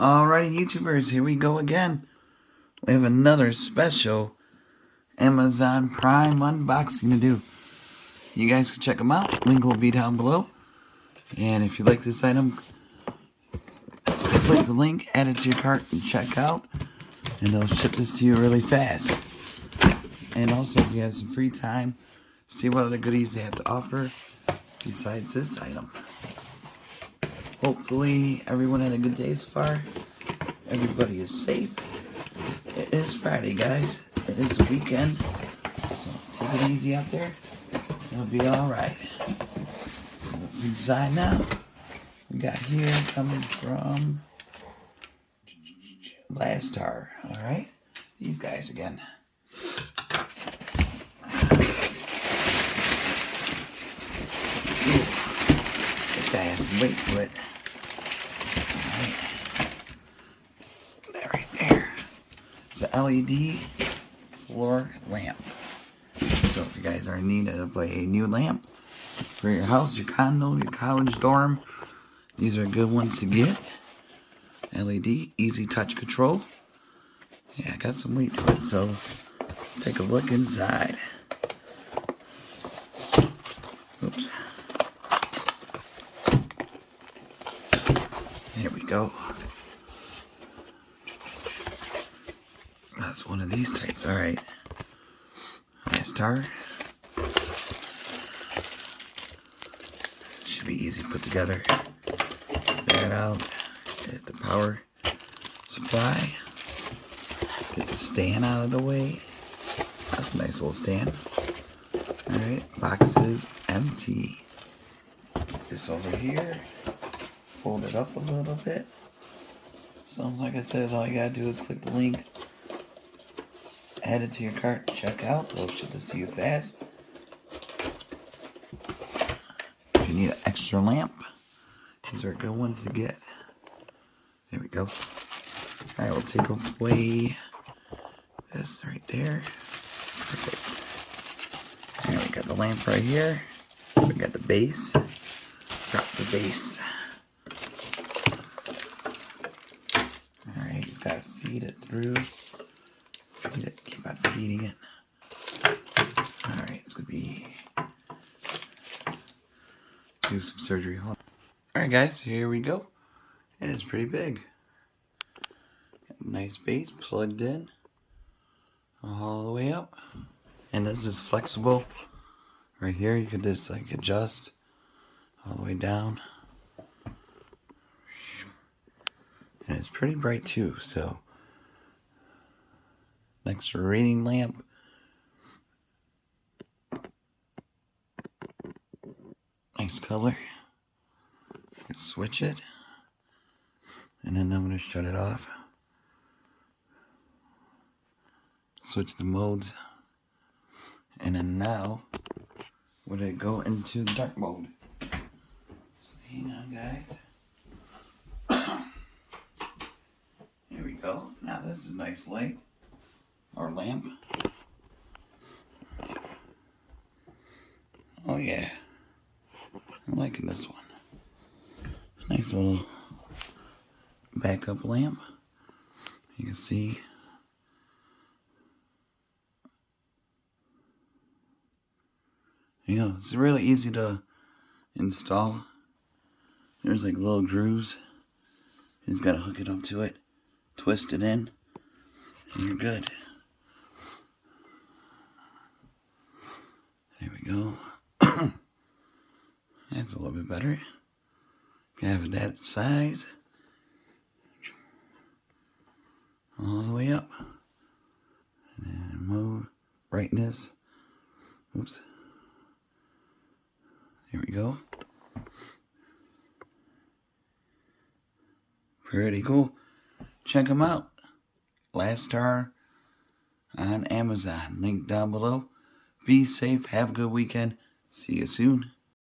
Alrighty, YouTubers, here we go again. We have another special Amazon Prime unboxing to do. You guys can check them out. Link will be down below. And if you like this item, click the link, add it to your cart, and check out. And they'll ship this to you really fast. And also, if you have some free time, see what other goodies they have to offer besides this item. Hopefully, everyone had a good day so far. Everybody is safe. It is Friday, guys. It is the weekend. So take it easy out there. It'll be alright. So what's inside now? We got here coming from Lastar. Alright? These guys again. Ooh, this guy has some weight to it. That right there. It's an LED floor lamp. So if you guys are in need of a new lamp for your house, your condo, your college dorm, these are good ones to get. LED, easy touch control. Yeah, got some weight to it, so let's take a look inside. Oops. Here we go. That's one of these types. Alright. Lastar. Should be easy to put together. That out. Get the power supply. Get the stand out of the way. That's a nice little stand. Alright. Box is empty. Put this over here. Fold it up a little bit. So like I said, all you gotta do is click the link, add it to your cart, check out. They'll ship this to you fast. If you need an extra lamp, these are good ones to get. There we go. Alright, we'll take away this right there. Perfect. Alright, we got the lamp right here. We got the base. Drop the base. Alright, just gotta feed it through. Feed it, keep on feeding it. Alright, it's gonna be do some surgery. Alright guys, here we go. And it's pretty big. Nice base plugged in all the way up. And this is flexible. Right here you could just like adjust all the way down. And it's pretty bright too, so next to a reading lamp. Nice color. You can switch it. And then I'm going to shut it off. Switch the modes. And then now, would it go into dark mode? So hang on, guys. Here we go. Now this is a nice light. Or lamp. Oh yeah. I'm liking this one. Nice little backup lamp. You can see. You know, it's really easy to install. There's like little grooves. You just gotta hook it up to it, twist it in, and you're good. There we go. That's a little bit better. If you have it that size, all the way up. And then mode, brightness. Oops. Here we go. Pretty cool. Check them out. Lastar on Amazon. Link down below. Be safe. Have a good weekend. See you soon.